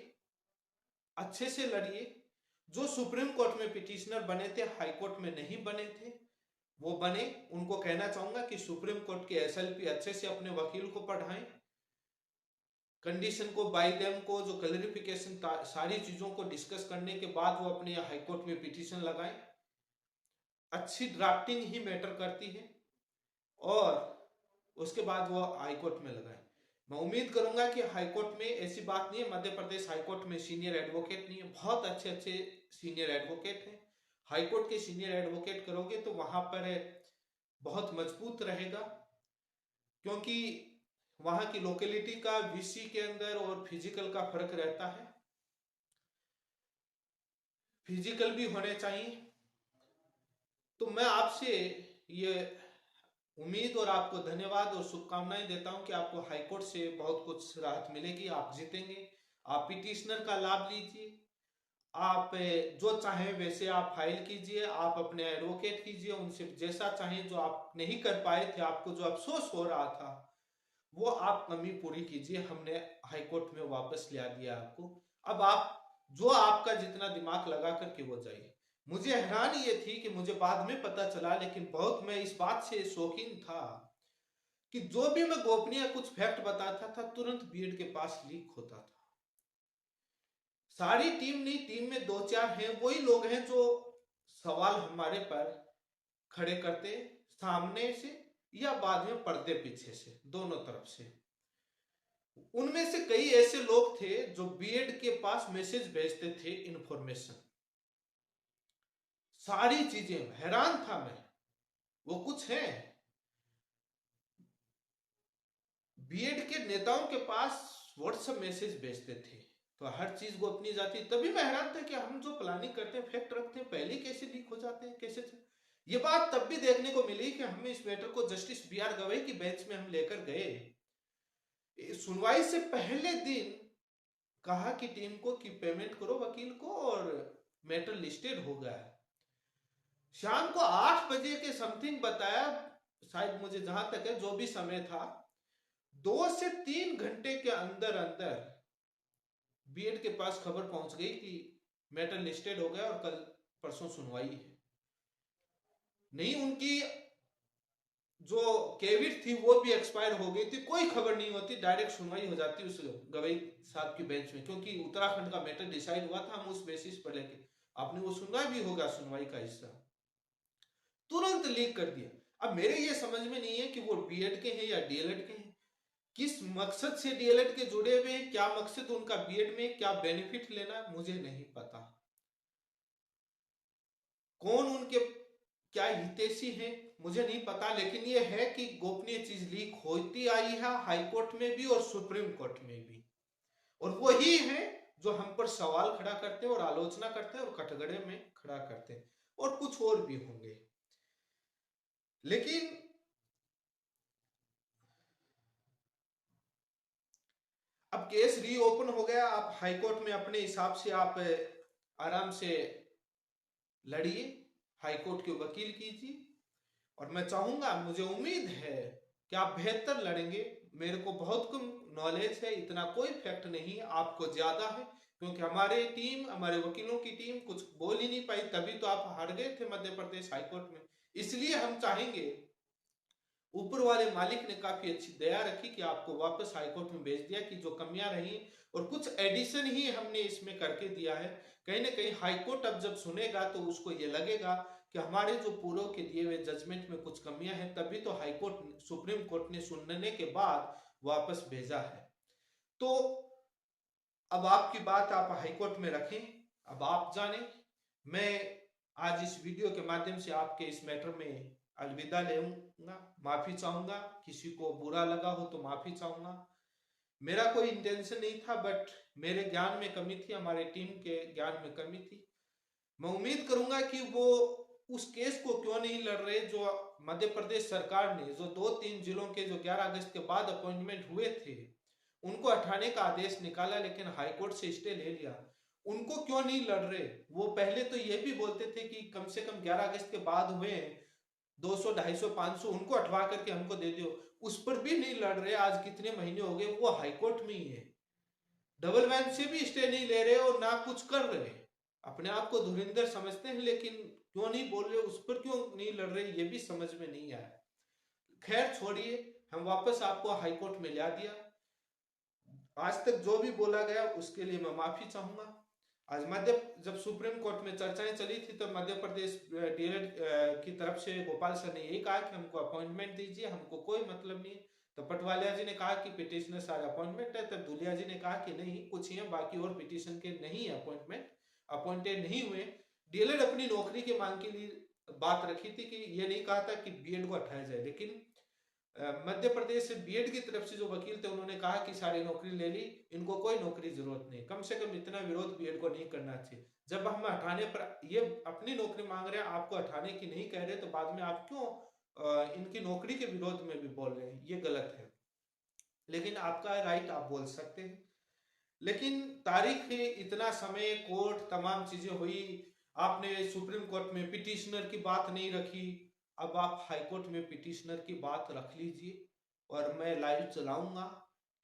अच्छे से लड़िए। जो सुप्रीम कोर्ट में पिटिशनर बने थे, हाई कोर्ट में नहीं बने थे, वो बने। उनको कहना चाहूंगा कि सुप्रीम कोर्ट के एसएलपी अच्छे से अपने वकील को पढ़ाएं, कंडीशन को, बाय देम को, जो क्लैरिफिकेशन, सारी चीजों को डिस्कस करने के बाद वो अपने हाई कोर्ट में पिटीशन लगाएं। अच्छी ड्राफ्टिंग ही मैटर करती है, और उसके बाद वो हाई कोर्ट में लगाएं। मैं उम्मीद करूंगा कि हाई कोर्ट में ऐसी बात नहीं है, मध्य प्रदेश हाई कोर्ट में सीनियर एडवोकेट नहीं है, बहुत अच्छे अच्छे सीनियर एडवोकेट हैं। हाई कोर्ट के सीनियर एडवोकेट करोगे तो वहां पर बहुत मजबूत रहेगा, क्योंकि वहां की लोकेलिटी का वीसी के अंदर और फिजिकल का फर्क रहता है। फिजिकल भी होने चाहिए। तो मैं आपसे ये उम्मीद और आपको धन्यवाद और शुभकामनाएं देता हूं कि आपको हाईकोर्ट से बहुत कुछ राहत मिलेगी, आप जीतेंगे। आप पिटिशनर का लाभ लीजिए, आप जो चाहें वैसे आप फाइल कीजिए, आप अपने एडवोकेट कीजिए, उनसे जैसा चाहें। जो आप नहीं कर पाए थे, आपको जो अफसोस हो रहा था, वो आप कमी पूरी कीजिए। हमने हाईकोर्ट में वापस ला दिया आपको। अब आप जो आपका जितना दिमाग लगा करके वो जाइए। मुझे हैरानी ये थी कि मुझे बाद में पता चला, लेकिन बहुत मैं इस बात से शौकीन था कि जो भी मैं गोपनीय कुछ फैक्ट बताता था, तुरंत बीएड के पास लीक होता था। सारी टीम नहीं, टीम में 2-4 हैं, वही लोग हैं जो सवाल हमारे पर खड़े करते, सामने से या बाद में पर्दे पीछे से, दोनों तरफ से। उनमें से कई ऐसे लोग थे जो बीएड के पास मैसेज भेजते थे, इंफॉर्मेशन, सारी चीजें। हैरान था मैं। वो कुछ हैं बीएड के नेताओं के पास व्हाट्सएप मैसेज भेजते थे, तो हर चीज गोपनीय जाती। तभी मैं हैरान था कि हम जो प्लानिंग करते हैं, फैक्ट रखते हैं, पहले कैसे लीक हो जाते हैं, कैसे। ये बात तब भी देखने को मिली कि हमें इस मैटर को जस्टिस बीआर गवई की बेंच में हम लेकर गए। सुनवाई से पहले दिन कहा कि टीम को कि पेमेंट करो वकील को, और मैटर लिस्टेड हो गया है। शाम को 8 बजे के समथिंग बताया, शायद मुझे जहां तक है, जो भी समय था, 2 से 3 घंटे के अंदर अंदर बीएड के पास खबर पहुंच गई कि मैटर लिस्टेड हो गया और कल परसों सुनवाई है। नहीं, उनकी जो केविट थी वो भी एक्सपायर हो गई थी, कोई खबर नहीं होती, डायरेक्ट सुनवाई हो जाती उस गवई साहब की बेंच में, क्योंकि उत्तराखंड का मैटर डिसाइड हुआ था, हम उस बेसिस पर लेके आपने वो सुनवाई भी होगा, सुनवाई का हिस्सा तुरंत लीक कर दिया। अब मेरे ये समझ में नहीं है कि वो बीएड के हैं या डीएलएड के हैं, किस मकसद से डीएलएड के जुड़े हुए हैं, क्या मकसद उनका बीएड में, क्या बेनिफिट लेना, मुझे नहीं पता। कौन उनके क्या हितैषी हैं, मुझे नहीं पता। लेकिन ये है कि गोपनीय चीज लीक होती आई है, हाई कोर्ट में भी और सुप्रीम कोर्ट में भी, और वही है जो हम पर सवाल खड़ा करते हैं और आलोचना करते हैं और कटघरे में खड़ा करते हैं, और कुछ और भी होंगे। लेकिन अब केस रीओपन हो गया, आप हाई कोर्ट में अपने हिसाब से आप आराम से लड़िए, हाई कोर्ट के वकील कीजिए, और मैं चाहूंगा, मुझे उम्मीद है कि आप बेहतर लड़ेंगे। मेरे को बहुत कम नॉलेज है, इतना कोई फैक्ट नहीं है, आपको ज्यादा है। क्योंकि हमारे वकीलों की टीम कुछ बोल ही नहीं पाई, तभी तो आप हार गए थे मध्य प्रदेश हाईकोर्ट में। इसलिए हम चाहेंगे, ऊपर वाले मालिक ने काफी अच्छी दया रखी कि आपको वापस हाईकोर्ट में भेज दिया, कि जो कमियां रही और कुछ एडिशन ही हमने इसमें करके दिया है। कहीं ना कहीं हाईकोर्ट अब जब सुनेगा तो उसको ये लगेगा कि हमारे जो पूर्व के दिए हुए जजमेंट में कुछ कमियां हैं, तभी तो हाईकोर्ट सुप्रीम कोर्ट ने सुनने के बाद वापस भेजा है। तो अब आपकी बात आप हाईकोर्ट में रखें, अब आप जाने। मैं आज इस वीडियो के माध्यम से आपके इस मैटर में अलविदा लेऊंगा, माफी चाहूंगा। किसी को बुरा लगा हो तो माफी चाहूंगा। मेरा कोई इंटेंशन नहीं था, बट मेरे ज्ञान में कमी थी, हमारे टीम के ज्ञान में कमी थी। मैं उम्मीद करूंगा कि वो उस केस को क्यों नहीं लड़ रहे जो मध्य प्रदेश सरकार ने, जो 2-3 जिलों के जो 11 अगस्त के बाद अपॉइंटमेंट हुए थे उनको हटाने का आदेश निकाला, लेकिन हाईकोर्ट से स्टे ले लिया। उनको क्यों नहीं लड़ रहे? वो पहले तो ये भी बोलते थे कि कम से कम 11 अगस्त के बाद हुए 200, 250, 500 उनको हटवा करके हमको दे दो। उस पर भी नहीं लड़ रहे। आज कितने महीने हो गए वो हाईकोर्ट में ही है, डबल बेंच से भी स्टे नहीं ले रहे और ना कुछ कर रहे। अपने आप को धुरंधर समझते हैं, लेकिन क्यों नहीं बोल रहे, उस पर क्यों नहीं लड़ रहे, ये भी समझ में नहीं आया। खैर छोड़िए, हम वापस आपको हाईकोर्ट में ला दिया। आज तक जो भी बोला गया उसके लिए मैं माफी चाहूंगा। आज जब सुप्रीम कोर्ट में चर्चाएं चली थी तो मध्य प्रदेश डीएलएड की तरफ से गोपाल सर ने यही कहा कि हमको अपॉइंटमेंट दीजिए, हमको कोई मतलब नहीं। तो पटवालिया जी ने कहा कि पिटिशनर सारे अपॉइंटमेंट है, तब धुलिया जी ने कहा कि नहीं, कुछ ही है बाकी और पिटिशन के नहीं है अपॉइंटमेंट, अपॉइंटेड नहीं हुए। डीएलएड अपनी नौकरी की मांग के लिए बात रखी थी कि ये नहीं कहा था कि बीएड को हटाया जाए, लेकिन मध्य प्रदेश से बीएड की तरफ से जो वकील थे उन्होंने कहा कि सारी नौकरी ले ली, इनको कोई नौकरी जरूरत नहीं। कम से कम इतना विरोध बीएड को नहीं करना चाहिए। जब हम हटाने पर ये अपनी नौकरी मांग रहे हैं, आपको हटाने की नहीं कह रहे, तो बाद में आप क्यों इनकी नौकरी के विरोध में भी बोल रहे हैं? ये गलत है। लेकिन आपका राइट, आप बोल सकते हैं। लेकिन तारीख है, इतना समय, कोर्ट, तमाम चीजें हुई, आपने सुप्रीम कोर्ट में पिटिशनर की बात नहीं रखी। अब आप हाईकोर्ट में पिटिशनर की बात रख लीजिए और मैं लाइव चलाऊंगा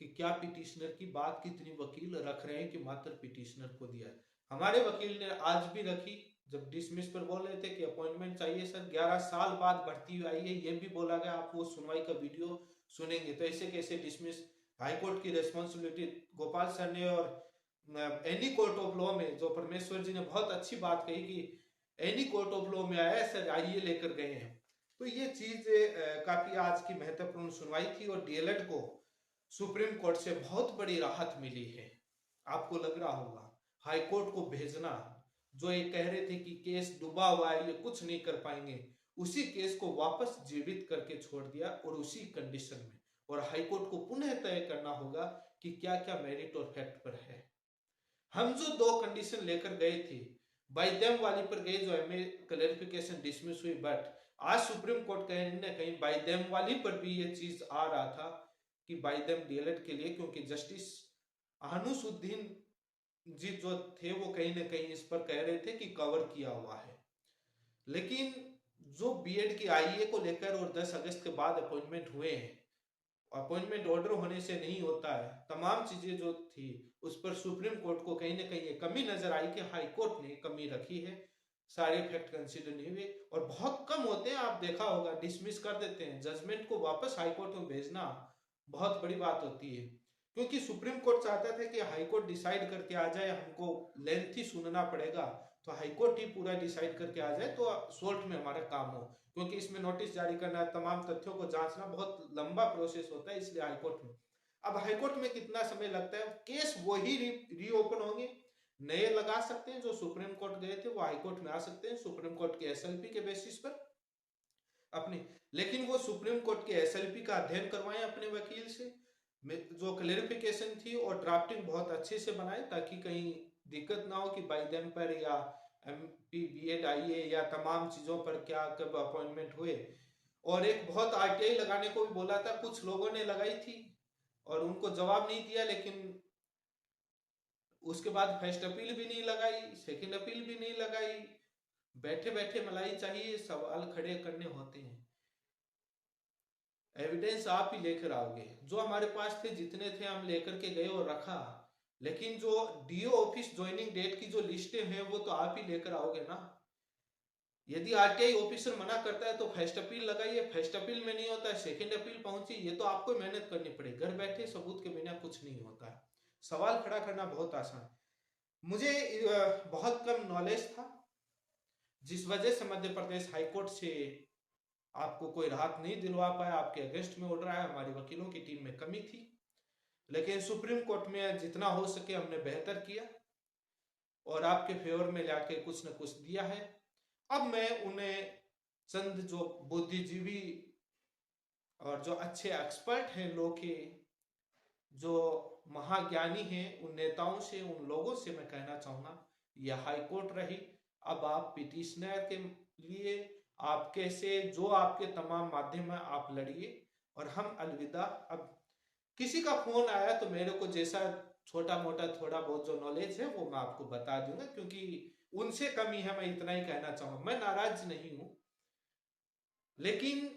कि क्या पिटिशनर की बात कितनी वकील रख रहे हैं कि मात्र पिटिशनर को दिया। हमारे वकील ने आज भी रखी, जब डिसमिस पर बोल रहे थे कि अपॉइंटमेंट चाहिए सर, 11 साल बाद भर्ती आई है, ये भी बोला गया। आप वो सुनवाई का वीडियो सुनेंगे तो ऐसे कैसे डिसमिस। हाईकोर्ट की रेस्पॉन्सिबिलिटी गोपाल सर ने, और एनी कोर्ट ऑफ लॉ में जो परमेश्वर जी ने बहुत अच्छी बात कही कि एनी कोर्ट ऑफ लॉ में आया सर, आइए लेकर गए हैं। तो ये चीज काफी आज की महत्वपूर्ण सुनवाई थी और डीएलएड को सुप्रीम कोर्ट से बहुत बड़ी राहत मिली है। आपको लग रहा होगा हाई कोर्ट को भेजना, जो ये कह रहे थे कि केस डूबा हुआ है, ये कुछ नहीं कर पाएंगे, उसी केस को वापस जीवित करके छोड़ दिया और उसी कंडीशन में। और हाई कोर्ट को पुनः तय करना होगा कि क्या क्या मेरिट और फैक्ट पर है। हम जो 2 कंडीशन लेकर गए थे, बाय देम वाली पर गए जो एमए क्लैरिफिकेशन डिसमिस हुई, बट आज सुप्रीम कोर्ट कहीं न कहीं बाय देम वाली पर भी ये चीज आ रहा था कि बाय देम डीएलएड के लिए, क्योंकि जस्टिस अहनुसुद्दीन जी जो थे वो कहीं ना कहीं इस पर कह रहे थे कि कवर किया हुआ है। लेकिन जो बीएड की आईए को लेकर और 10 अगस्त के बाद अपॉइंटमेंट हुए हैं, अपॉइंटमेंट ऑर्डर होने से नहीं होता है, तमाम चीजें जो थी उस पर सुप्रीम कोर्ट को कहीं ना कहीं ये कमी नजर आई कि हाई कोर्ट ने कमी रखी है, सारे फैक्ट कंसीडर नहीं हुए। और बहुत कम होते हैं, आप देखा होगा, डिसमिस कर देते हैं। जजमेंट को वापस हाई कोर्ट में भेजना बहुत बड़ी बात होती है, क्योंकि सुप्रीम कोर्ट चाहता था कि हाई कोर्ट डिसाइड करके आ जाए, हमको लेंथी सुनना पड़ेगा, तो हाई कोर्ट ही पूरा डिसाइड करके आ जाए तो सोल्ट में हमारा काम हो। क्योंकि इसमें नोटिस जारी करना, तमाम तथ्यों को जांचना बहुत लंबा प्रोसेस होता है, इसलिए हाईकोर्ट में। अब हाईकोर्ट में कितना समय लगता है? केस वही रीओपन होंगे, नए लगा सकते हैं। जो सुप्रीम कोर्ट गए थे वो हाईकोर्ट में आ सकते हैं सुप्रीम कोर्ट के एसएलपी के बेसिस पर अपनी। लेकिन वो सुप्रीम कोर्ट के एसएलपी का अध्ययन करवाएं अपने वकील से, जो क्लेरिफिकेशन थी और ड्राफ्टिंग बहुत अच्छे से बनाए, ताकि कहीं दिक्कत ना हो कि बाई देम पर या एमपी बीएड आईए या तमाम चीजों पर क्या कब अपॉइंटमेंट हुए। और एक बहुत आरटीआई लगाने को भी बोला था, कुछ लोगों ने लगाई थी और उनको जवाब नहीं दिया, लेकिन उसके बाद फर्स्ट अपील भी नहीं लगाई, सेकंड अपील भी नहीं लगाई। बैठे बैठे मलाई चाहिए, सवाल खड़े करने होते हैं। एविडेंस आप ही लेकर आओगे, जो हमारे पास थे जितने थे हम लेकर के गए और रखा। लेकिन जो डीओ ऑफिस ज्वाइनिंग डेट की जो लिस्टें हैं वो तो आप ही लेकर आओगे ना। यदि आरटीआई ऑफिसर मना करता है तो फर्स्ट अपील लगाइए, फर्स्ट अपील में नहीं होता है सेकंड अपील पहुंची, ये तो आपको मेहनत करनी पड़ेगी। घर बैठे सबूत के बिना कुछ नहीं होता है। सवाल खड़ा करना बहुत आसान। मुझे बहुत कम नॉलेज था, जिस वजह से मध्य प्रदेश हाईकोर्ट से आपको कोई राहत नहीं दिलवा पाया, आपके अगेंस्ट में ऑर्डर आया। हमारी वकीलों की टीम में कमी थी, लेकिन सुप्रीम कोर्ट में जितना हो सके हमने बेहतर किया और आपके फेवर में लाके कुछ न कुछ दिया है। अब मैं उन्हें चंद जो बुद्धिजीवी और जो अच्छे एक्सपर्ट हैं लॉ के, जो महाज्ञानी हैं, उन नेताओं से, उन लोगों से मैं कहना चाहूंगा, यह हाईकोर्ट रही। अब आप पिटिशनर के लिए आप कैसे जो आपके तमाम माध्यम है आप लड़िए और हम अलविदा। अब किसी का फोन आया तो मेरे को जैसा छोटा मोटा थोड़ा बहुत जो नॉलेज है वो मैं आपको बता दूंगा, क्योंकि उनसे कमी है, मैं इतना ही कहना चाहूंगा। मैं नाराज नहीं हूं, लेकिन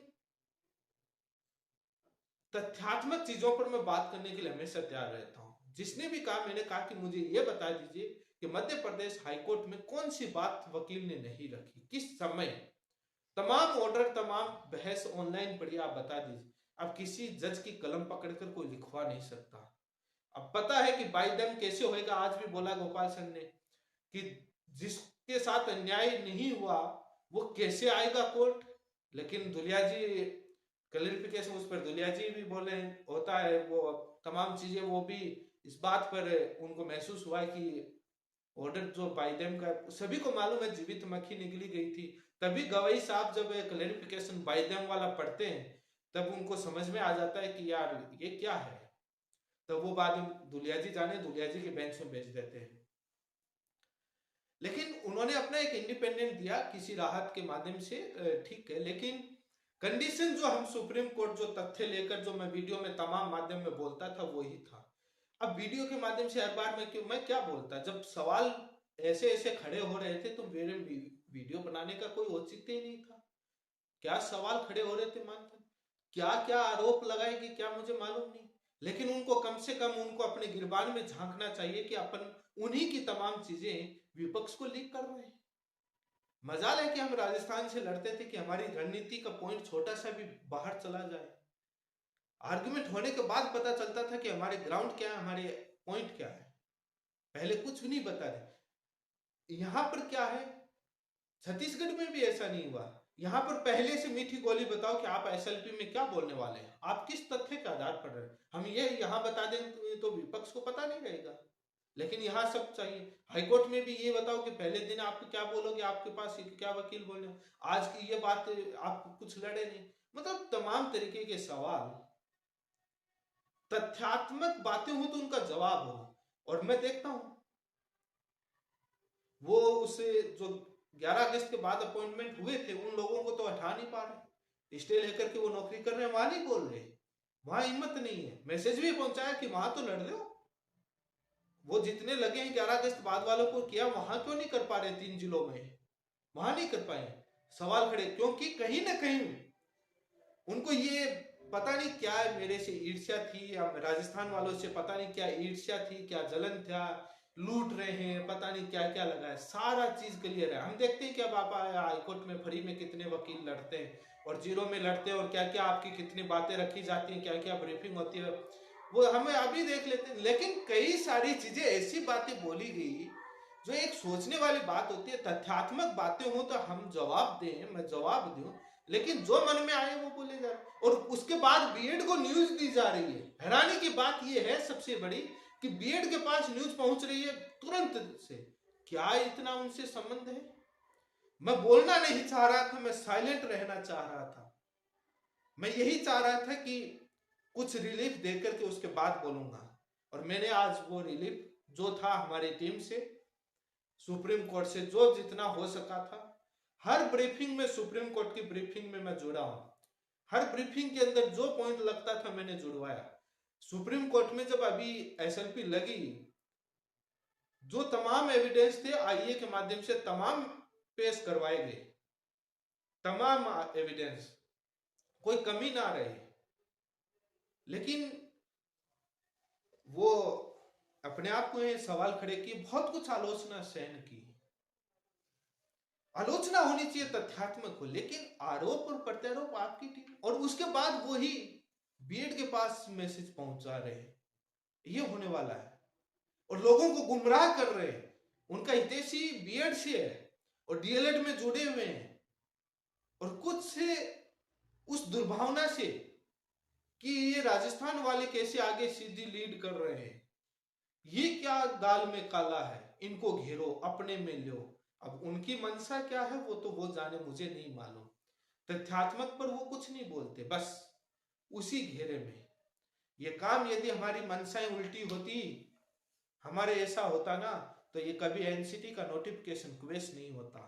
तथ्यात्मक चीजों पर मैं बात करने के लिए हमेशा तैयार रहता हूं। जिसने भी कहा, मैंने कहा कि मुझे यह बता दीजिए कि मध्य प्रदेश हाईकोर्ट में कौन सी बात वकील ने नहीं रखी, किस समय। तमाम ऑर्डर, तमाम बहस ऑनलाइन पड़ी, आप बता दीजिए। अब किसी जज की कलम पकड़कर कोई लिखवा नहीं सकता। अब पता है कि बाई दम कैसे होएगा। आज भी बोला गोपाल सर ने कि जिसके साथ अन्याय नहीं हुआ वो कैसे आएगा कोर्ट। लेकिन दुलिया जी क्लैरिफिकेशन उस पर दुलिया जी भी बोले होता है वो तमाम चीजें, वो भी इस बात पर उनको महसूस हुआ है कि ऑर्डर जो बाइडेन का सभी को मालूम है जीवित मक्खी निकली गई थी। तभी गवाही साहब जब क्लैरिफिकेशन बाइडेन वाला पढ़ते हैं तब उनको समझ में आ जाता है कि यार ये क्या है। तो वो बाद में दुलिया जी जाने, दुलिया जी के बेंच में भेज देते हैं। लेकिन उन्होंने अपना एक इंडिपेंडेंट दिया किसी राहत के माध्यम से, ठीक है। लेकिन कंडीशन जो हम सुप्रीम कोर्ट जो तथ्य लेकर जो मैं वीडियो में तमाम माध्यम में बोलता था वही था। अब वीडियो के माध्यम से हर बार मैं क्या बोलता, जब सवाल ऐसे ऐसे खड़े हो रहे थे तो मेरे वीडियो बनाने का कोई औचित्य ही नहीं था। क्या सवाल खड़े हो रहे थे मानते, क्या क्या आरोप लगाएगी क्या मुझे मालूम नहीं। लेकिन उनको कम से कम उनको अपने गिरबान में झांकना चाहिए कि अपन उन्हीं की तमाम चीजें विपक्ष को लीक कर रहे हैं। मजाल है कि हम राजस्थान से लड़ते थे कि हमारी रणनीति का पॉइंट छोटा सा भी बाहर चला जाए। आर्गुमेंट होने के बाद पता चलता था कि हमारे ग्राउंड क्या है, हमारे पॉइंट क्या है। पहले कुछ भी नहीं बता रहे। यहां पर क्या है, छत्तीसगढ़ में भी ऐसा नहीं हुआ। यहां पर पहले से मीठी गोली बताओ कि आप एसएलपी में क्या बोलने वाले हैं, आप किस तथ्य के आधार पर रहे। हम ये यहां बता दें तो विपक्ष को पता नहीं रहेगा। लेकिन यहाँ सब चाहिए। हाईकोर्ट में भी ये बताओ कि पहले दिन आप क्या बोलोगे, आपके पास क्या वकील बोलने, आज की ये बात आप कुछ लड़े नहीं। मतलब तमाम तरीके के सवाल, तथ्यात्मक बातें हो तो उनका जवाब हो। और मैं देखता हूं वो उसे जो 11 अगस्त के बाद अपॉइंटमेंट हुए थे उन लोगों को तो हटा नहीं पा रहे। स्टे लेकर के वो नौकरी कर रहे हैं, वहां नहीं बोल रहे, वहां हिम्मत नहीं है। मैसेज भी पहुंचाया कि वहां तो लड़ रहे हो। वो जितने लगे हैं 11 अगस्त बाद वालों को किया, वहां क्यों नहीं कर पा रहे 3 जिलों में, वहां नहीं कर पाए। सवाल खड़े क्योंकि कहीं ना कहीं उनको ये पता नहीं क्या मेरे से ईर्ष्या थी, या राजस्थान वालों से पता नहीं क्या ईर्ष्या थी, क्या जलन था, लूट रहे हैं, पता नहीं क्या क्या लगा है। सारा चीज क्लियर है। हम देखते हैं कि अब आप हाईकोर्ट में फ्री में कितने वकील लड़ते हैं और जीरो में लड़ते हैं, और क्या क्या आपकी कितनी बातें रखी जाती हैं, क्या क्या ब्रीफिंग होती है, वो हमें अभी देख लेते हैं। लेकिन कई सारी चीजें ऐसी बातें बोली गई जो एक सोचने वाली बात होती है। तथ्यात्मक बातें हो तो हम जवाब दें, मैं जवाब दूं, लेकिन जो मन में आए वो बोले जा रहे। और उसके बाद बीएड को न्यूज दी जा रही है। हैरानी की बात यह है सबसे बड़ी कि बीएड के पास न्यूज पहुंच रही है तुरंत से। क्या इतना उनसे संबंध है। मैं बोलना नहीं चाह रहा था, मैं साइलेंट रहना चाह रहा था। मैं यही चाह रहा था कि कुछ रिलीफ देकर के उसके बाद बोलूंगा। और मैंने आज वो रिलीफ जो था हमारी टीम से, सुप्रीम कोर्ट से जो जितना हो सका था, हर ब्रीफिंग में, सुप्रीम कोर्ट की ब्रीफिंग में मैं जुड़ा हूं। हर ब्रीफिंग के अंदर जो पॉइंट लगता था मैंने जुड़वाया। सुप्रीम कोर्ट में जब अभी एसएलपी लगी, जो तमाम एविडेंस थे आईए के माध्यम से तमाम पेश करवाए गए, तमाम एविडेंस, कोई कमी ना रहे। लेकिन वो अपने आप को ये सवाल खड़े किए, बहुत कुछ आलोचना सहन की, आलोचना होनी चाहिए तथ्यात्मक को, लेकिन आरोप और प्रत्यारोप आपकी टीम, और उसके बाद वो ही बीएड के पास मैसेज पहुंचा रहे हैं ये होने वाला है, और लोगों को गुमराह कर रहे हैं। उनका हितैषी बीएड से है और डीएलएड में जुड़े हुए हैं, और कुछ से उस दुर्भावना से कि ये राजस्थान वाले कैसे आगे सीधी लीड कर रहे हैं, ये क्या दाल में काला है, इनको घेरो, अपने में लो। अब उनकी मंशा क्या है वो तो वो जाने, मुझे नहीं मालूम। तथ्यात्मक पर वो कुछ नहीं बोलते, बस उसी घेरे में। ये काम यदि हमारी मंशाएं उल्टी होती, हमारे ऐसा होता ना, तो ये कभी एनसीटी का नोटिफिकेशन क्वेश्चन नहीं होता।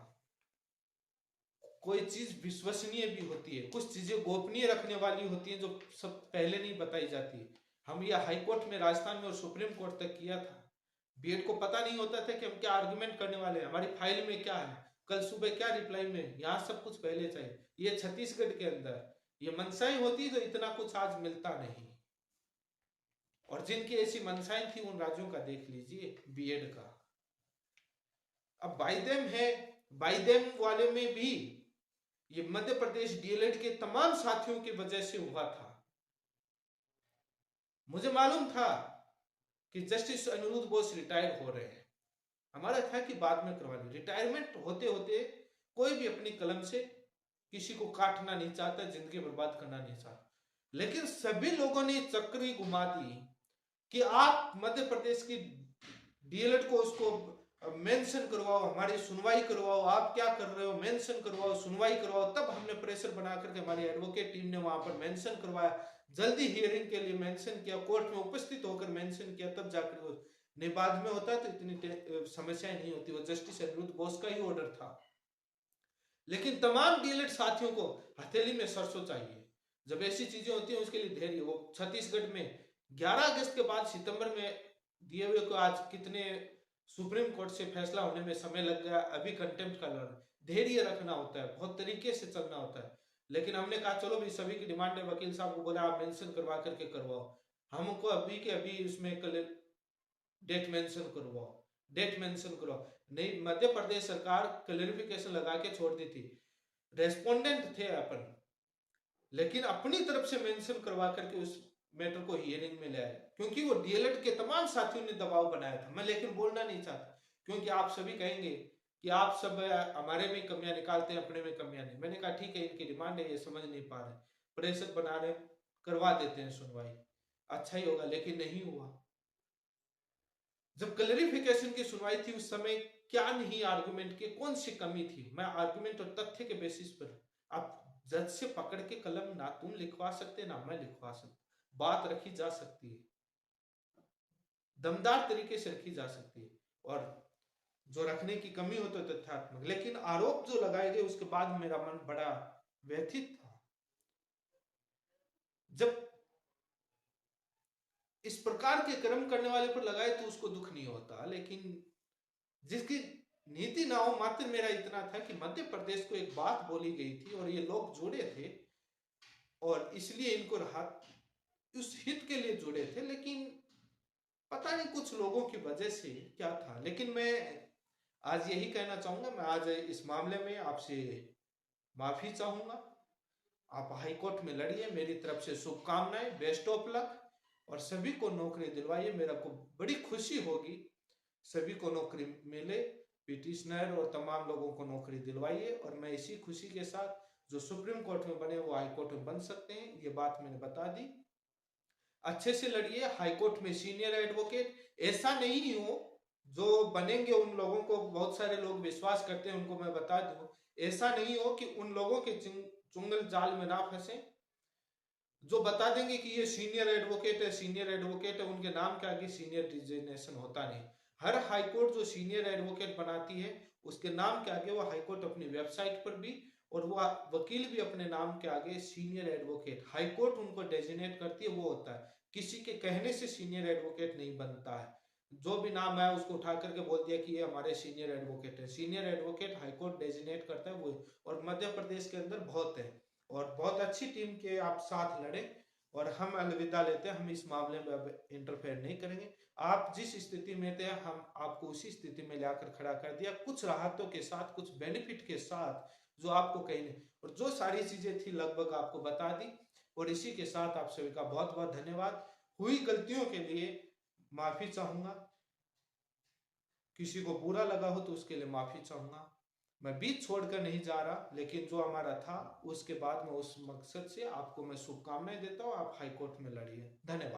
कोई चीज विश्वसनीय भी होती है, कुछ चीजें गोपनीय रखने वाली होती हैं जो सब पहले नहीं बताई जाती। हम यह हाईकोर्ट में, राजस्थान में और सुप्रीम कोर्ट तक किया था। बीएड को पता नहीं होता था कि हम क्या आर्गुमेंट करने वाले हैं, हमारी फाइल में क्या है, कल सुबह क्या रिप्लाई में, यहाँ सब कुछ पहले चाहिए। ये छत्तीसगढ़ के अंदर ये मनसाएं होती तो इतना कुछ आज मिलता नहीं, और जिनकी ऐसी मनसाएं थी उन राज्यों का देख लीजिए बीएड का। अब बाइडेम है, बाइडेम वाले में भी ये मध्य प्रदेश डीएलएड के तमाम साथियों की वजह से हुआ था। मुझे मालूम था कि जस्टिस अनिरुद्ध बोस रिटायर हो रहे हैं, हमारा था कि बाद में करवा लें। रिटायरमेंट होते होते कोई भी अपनी कलम से किसी को काटना नहीं चाहता, जिंदगी बर्बाद करना नहीं चाहता, लेकिन सभी लोगों ने चक्री घुमा दी कि आप मध्य प्रदेश की डीएलएड को उसको मेंशन करवाओ, हमारी सुनवाई करवाओ, आप क्या कर रहे हो, मेंशन करवाओ, सुनवाई करवाओ। तब हमने प्रेशर बना करके हमारी एडवोकेट टीम ने वहां पर मेंशन करवाया, जल्दी हियरिंग के लिए मेंशन किया, कोर्ट में उपस्थित होकर मेंशन किया, तब जाकर वो नहीं। बाद में होता तो इतनी समस्याएं नहीं होती, वो जस्टिस अनिरुद्ध बोस का ही ऑर्डर था। लेकिन तमाम डीएलएड साथियों को हथेली में सरसों चाहिए। जब ऐसी चीजें होती हैं उसके लिए धैर्य। वो छत्तीसगढ़ में 11 अगस्त के बाद सितंबर में दिए हुए को आज कितने सुप्रीम कोर्ट से फैसला होने में समय लग गया, अभी कंटेम्प्ट का लड़, धैर्य रखना होता है, बहुत तरीके से चलना होता है। लेकिन हमने कहा चलो भी, सभी की डिमांड है, वकील साहब को बोला आप मेंशन करवा करके करवाओ, हमको अभी के अभी उसमें डेट मेंशन करवाओ, डेट मेंशन करवाओ। नहीं, मध्य प्रदेश सरकार क्लैरिफिकेशन लगा के छोड़ दी थी, रेस्पोंडेंट थे अपन, लेकिन अपनी तरफ से मेंशन करवा करके उस मैटर को हियरिंग में ले आए, क्योंकि वो डीएलएड के तमाम साथियों ने दबाव बनाया था। मैं लेकिन बोलना नहीं चाहता, क्योंकि आप सभी कहेंगे कि आप सब हमारे में कमियां निकालते हैं, अपने में कमियां नहीं। मैंने कहा ठीक है, इनकी डिमांड है, ये समझ नहीं पा रहे, प्रेशर बना रहे, करवा देते हैं सुनवाई, अच्छा ही होगा। लेकिन नहीं हुआ। जब क्लैरिफिकेशन की सुनवाई थी उस समय क्या नहीं आर्गुमेंट की, कौन सी कमी थी, मैं आर्गुमेंट और तथ्य के बेसिस पर, आप जज से पकड़ के कलम ना तुम लिखवा सकते ना मैं लिखवा सकता, बात रखी जा सकती है, दमदार तरीके से रखी जा सकती है, और जो रखने की कमी हो तो तथ्यात्मक। लेकिन आरोप जो लगाए गए उसके बाद मेरा मन बड़ा व्यथित था। जब इस प्रकार के कर्म करने वाले पर लगाए तो उसको दुख नहीं होता, लेकिन जिसकी नीति ना हो, मात्र मेरा इतना था कि मध्य प्रदेश को एक बात बोली गई थी और ये लोग जुड़े थे, और इसलिए इनको राहत, उस हित के लिए जुड़े थे। लेकिन पता नहीं कुछ लोगों की वजह से क्या था। लेकिन मैं आज यही कहना चाहूंगा, मैं आज इस मामले में आपसे माफी चाहूंगा। आप हाईकोर्ट में लड़िए, मेरी तरफ से शुभकामनाएं, बेस्ट ऑफ लक, और सभी को नौकरी दिलवाइए। मेरा को बड़ी खुशी होगी, सभी को नौकरी मिले, पिटिशनर और तमाम लोगों को नौकरी दिलवाइए। और मैं इसी खुशी के साथ जो सुप्रीम कोर्ट में बने वो हाई कोर्ट में बन सकते हैं, ये बात मैंने बता दी। अच्छे से लड़िए, हाईकोर्ट में सीनियर एडवोकेट, ऐसा नहीं हो जो बनेंगे उन लोगों को बहुत सारे लोग विश्वास करते हैं, उनको मैं बता दूं, ऐसा नहीं हो कि उन लोगों के चुंगल जाल में ना फंसे जो बता देंगे कि ये सीनियर एडवोकेट है, सीनियर एडवोकेट है, उनके नाम के आगे सीनियर डिजिग्नेशन होता नहीं। हर हाईकोर्ट जो सीनियर एडवोकेट बनाती है उसके नाम के आगे वो हाईकोर्ट अपनी वेबसाइट पर भी, और वो वकील भी अपने नाम के आगे सीनियर एडवोकेट, हाईकोर्ट उनको डेजिग्नेट करती है, वो होता है। किसी के कहने से सीनियर एडवोकेट नहीं बनता है। जो भी नाम है उसको उठा करके बोल दिया कि ये हमारे सीनियर एडवोकेट है। सीनियर एडवोकेट हाईकोर्ट डेजिग्नेट करता है वो, और मध्य प्रदेश के अंदर बहुत है। और बहुत अच्छी टीम के आप साथ लड़े, और हम अलविदा लेते हैं। हम इस मामले में अब इंटरफेयर नहीं करेंगे। आप जिस स्थिति में थे हम आपको उसी स्थिति में लाकर खड़ा कर दिया, कुछ राहतों के साथ, कुछ बेनिफिट के साथ जो आपको कहीं नहीं, और जो सारी चीजें थी लगभग आपको बता दी। और इसी के साथ आप सभी का बहुत बहुत धन्यवाद। हुई गलतियों के लिए माफी चाहूंगा, किसी को बुरा लगा हो तो उसके लिए माफी चाहूंगा। मैं बीच छोड़कर नहीं जा रहा, लेकिन जो हमारा था उसके बाद में उस मकसद से आपको मैं शुभकामनाएं देता हूं। आप हाईकोर्ट में लड़िए। धन्यवाद।